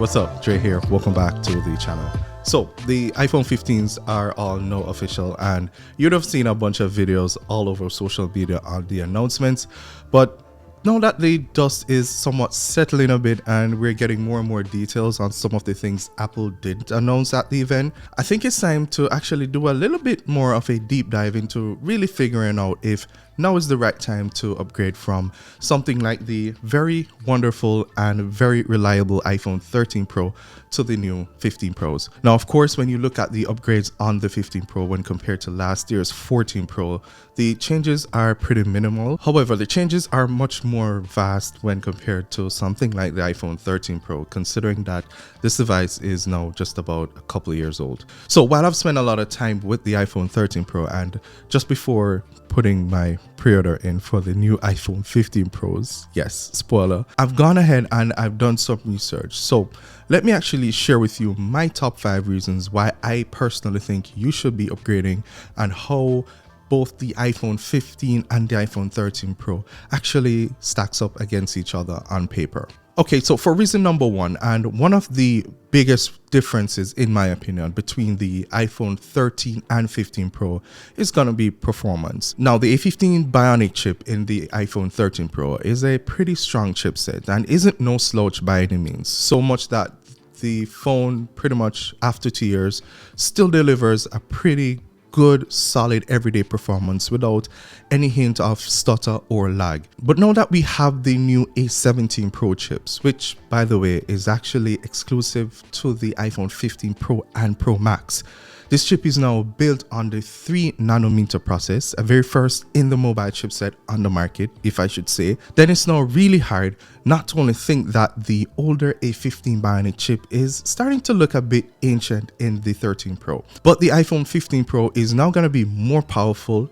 what's up? Dre here. Welcome back to the channel. So the iPhone 15s are all now official, and you'd have seen a bunch of videos all over social media on the announcements, but now that the dust is somewhat settling a bit and we're getting more and more details on some of the things Apple didn't announce at the event, I think it's time to actually do a little bit more of a deep dive into really figuring out if now is the right time to upgrade from something like the very wonderful and very reliable iPhone 13 Pro to the new 15 Pros. Now, of course, when you look at the upgrades on the 15 Pro when compared to last year's 14 Pro, the changes are pretty minimal. However, the changes are much more vast when compared to something like the iPhone 13 Pro, considering that this device is now just about a couple of years old. So while I've spent a lot of time with the iPhone 13 Pro, and just before putting my pre-order in for the new iPhone 15 Pros, yes, spoiler, I've gone ahead and I've done some research. So let me actually share with you my top 5 reasons why I personally think you should be upgrading, and how both the iPhone 15 and the iPhone 13 Pro actually stacks up against each other on paper. Okay, so for reason number 1, and one of the biggest differences in my opinion between the iPhone 13 and 15 Pro is going to be performance. Now, the A15 Bionic chip in the iPhone 13 Pro is a pretty strong chipset and isn't no slouch by any means, so much that the phone pretty much after 2 years still delivers a pretty good, solid everyday performance without any hint of stutter or lag. But now that we have the new A17 Pro chips, which by the way is actually exclusive to the iPhone 15 Pro and Pro Max, this chip is now built on the 3nm process, a very first in the mobile chipset on the market, if I should say. Then it's now really hard not to only think that the older A15 Bionic chip is starting to look a bit ancient in the 13 Pro, but the iPhone 15 Pro is now going to be more powerful,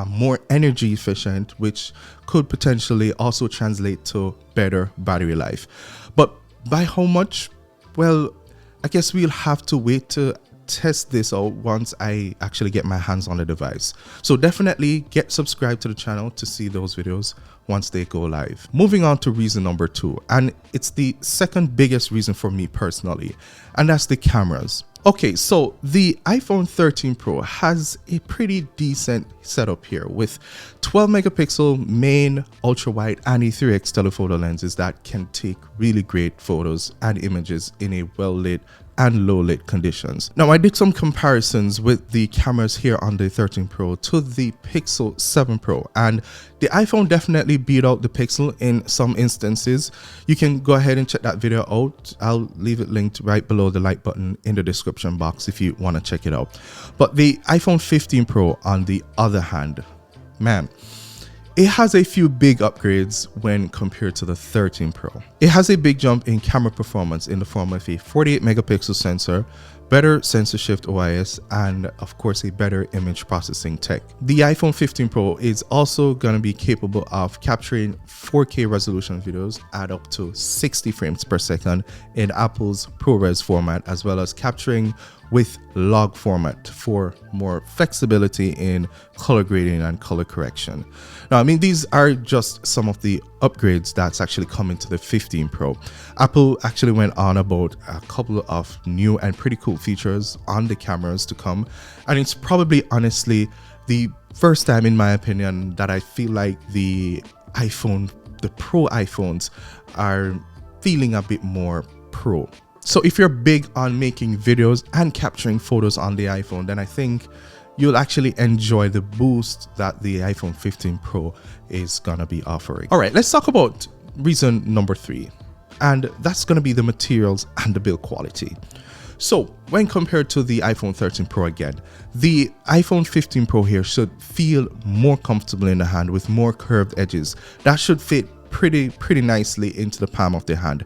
more energy efficient, which could potentially also translate to better battery life. But by how much? Well, I guess we'll have to wait to test this out once I actually get my hands on the device. So definitely get subscribed to the channel to see those videos once they go live. Moving on to reason number 2, and it's the second biggest reason for me personally, and that's the cameras. Okay, so the iPhone 13 Pro has a pretty decent setup here with 12 megapixel main, ultra wide and E3x telephoto lenses that can take really great photos and images in a well lit and low lit conditions. Now, I did some comparisons with the cameras here on the 13 Pro to the Pixel 7 Pro, and the iPhone definitely beat out the Pixel in some instances. You can go ahead and check that video out. I'll leave it linked right below the like button in the description box if you want to check it out. But the iPhone 15 Pro on the other hand, man, it has a few big upgrades when compared to the 13 Pro. It has a big jump in camera performance in the form of a 48 megapixel sensor, better sensor shift OIS, and of course a better image processing tech. The iPhone 15 Pro is also going to be capable of capturing 4K resolution videos at up to 60 frames per second in Apple's ProRes format, as well as capturing with log format for more flexibility in color grading and color correction. Now, I mean, these are just some of the upgrades that's actually coming to the 15 Pro. Apple actually went on about a couple of new and pretty cool features on the cameras to come, and it's probably honestly the first time in my opinion that I feel like the Pro iPhones are feeling a bit more pro. So if you're big on making videos and capturing photos on the iPhone, then I think you'll actually enjoy the boost that the iPhone 15 Pro is gonna be offering. All right, let's talk about reason number 3, and that's gonna be the materials and the build quality. So when compared to the iPhone 13 Pro again, the iPhone 15 Pro here should feel more comfortable in the hand with more curved edges. That should fit pretty nicely into the palm of the hand.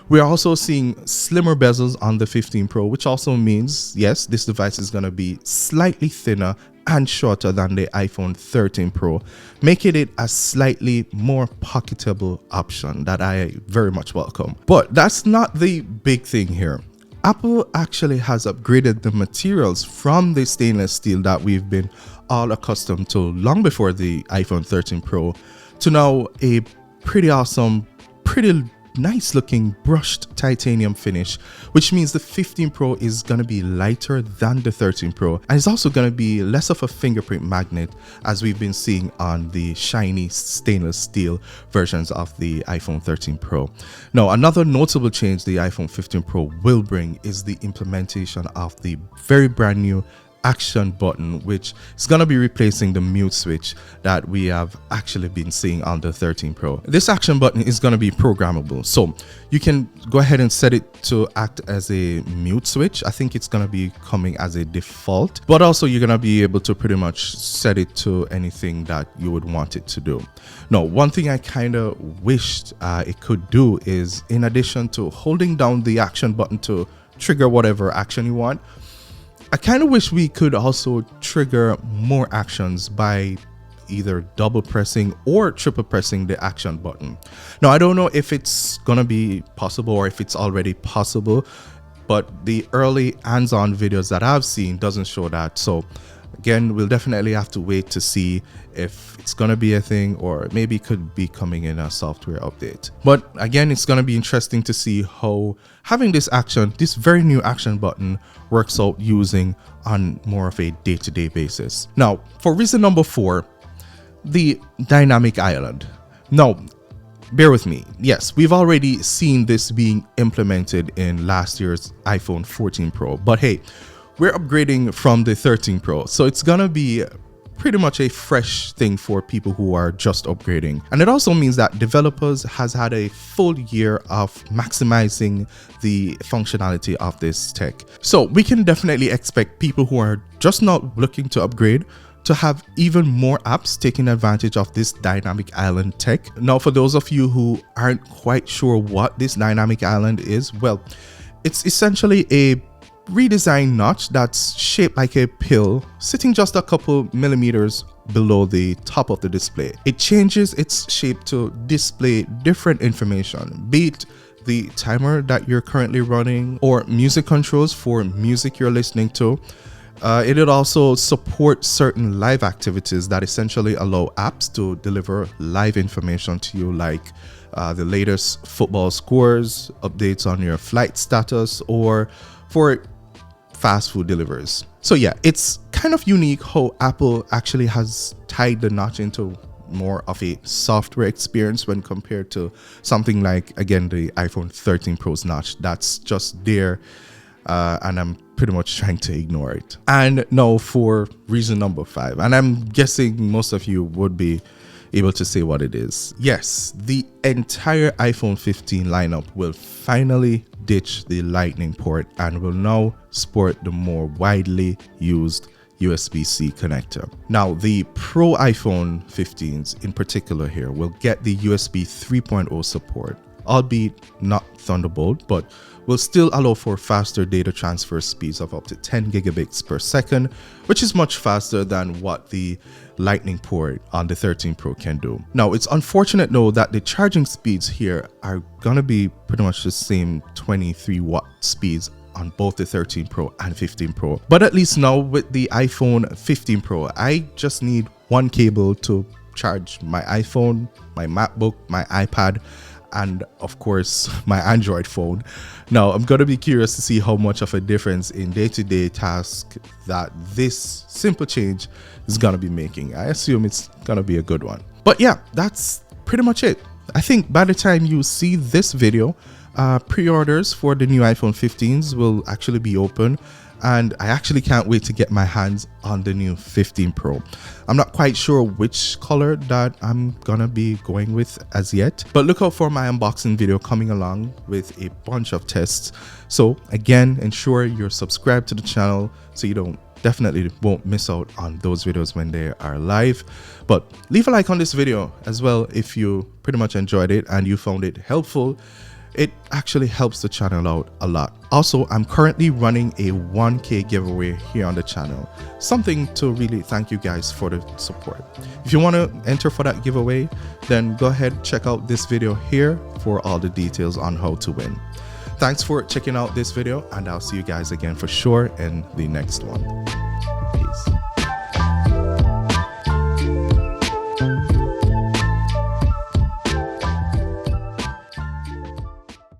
We're also seeing slimmer bezels on the 15 Pro, which also means, yes, this device is going to be slightly thinner and shorter than the iPhone 13 Pro, making it a slightly more pocketable option that I very much welcome. But that's not the big thing here. Apple actually has upgraded the materials from the stainless steel that we've been all accustomed to long before the iPhone 13 Pro to now a pretty awesome, pretty nice looking brushed titanium finish, which means the 15 Pro is going to be lighter than the 13 Pro, and it's also going to be less of a fingerprint magnet as we've been seeing on the shiny stainless steel versions of the iPhone 13 Pro. Now, another notable change the iPhone 15 Pro will bring is the implementation of the very brand new action button, which is going to be replacing the mute switch that we have actually been seeing on the 13 Pro. This action button is going to be programmable, so you can go ahead and set it to act as a mute switch. I think it's going to be coming as a default, but also you're going to be able to pretty much set it to anything that you would want it to do. Now, one thing I kind of wished it could do is, in addition to holding down the action button to trigger whatever action you want, I kind of wish we could also trigger more actions by either double pressing or triple pressing the action button. Now, I don't know if it's gonna be possible or if it's already possible, but the early hands-on videos that I've seen doesn't show that. So again, we'll definitely have to wait to see if it's gonna be a thing, or maybe it could be coming in a software update. But again, it's gonna be interesting to see how having this very new action button works out using on more of a day-to-day basis. Now, for reason number 4, the dynamic island. Now, bear with me. Yes, we've already seen this being implemented in last year's iPhone 14 Pro, but hey, we're upgrading from the 13 Pro, so it's gonna be pretty much a fresh thing for people who are just upgrading. And it also means that developers has had a full year of maximizing the functionality of this tech. So we can definitely expect people who are just not looking to upgrade to have even more apps taking advantage of this dynamic island tech. Now, for those of you who aren't quite sure what this dynamic island is, well, it's essentially a redesigned notch that's shaped like a pill, sitting just a couple millimeters below the top of the display. It changes its shape to display different information, be it the timer that you're currently running or music controls for music you're listening to. It'll also support certain live activities that essentially allow apps to deliver live information to you, like the latest football scores, updates on your flight status, or for fast food deliveries. So yeah, it's kind of unique how Apple actually has tied the notch into more of a software experience when compared to something like, again, the iPhone 13 Pro's notch that's just there, and I'm pretty much trying to ignore it. And now for reason number 5, and I'm guessing most of you would be able to say what it is. Yes, the entire iPhone 15 lineup will finally ditch the Lightning port and will now sport the more widely used USB-C connector. Now, the Pro iPhone 15s in particular here will get the USB 3.0 support, albeit not Thunderbolt, but will still allow for faster data transfer speeds of up to 10 gigabits per second, which is much faster than what the Lightning port on the 13 Pro can do. Now, it's unfortunate though that the charging speeds here are gonna be pretty much the same 23 watt speeds on both the 13 Pro and 15 Pro. But at least now with the iPhone 15 Pro, I just need one cable to charge my iPhone, my MacBook, my iPad, and of course my Android phone. Now, I'm gonna be curious to see how much of a difference in day-to-day tasks that this simple change is gonna be making. I assume it's gonna be a good one. But yeah, that's pretty much it. I think by the time you see this video, pre-orders for the new iPhone 15s will actually be open, and I actually can't wait to get my hands on the new 15 Pro. I'm not quite sure which color that I'm gonna be going with as yet, but look out for my unboxing video coming along with a bunch of tests. So again, ensure you're subscribed to the channel so you definitely won't miss out on those videos when they are live. But leave a like on this video as well if you pretty much enjoyed it and you found it helpful. It actually helps the channel out a lot. Also, I'm currently running a 1K giveaway here on the channel. Something to really thank you guys for the support. If you want to enter for that giveaway, then go ahead, check out this video here for all the details on how to win. Thanks for checking out this video, and I'll see you guys again for sure in the next one.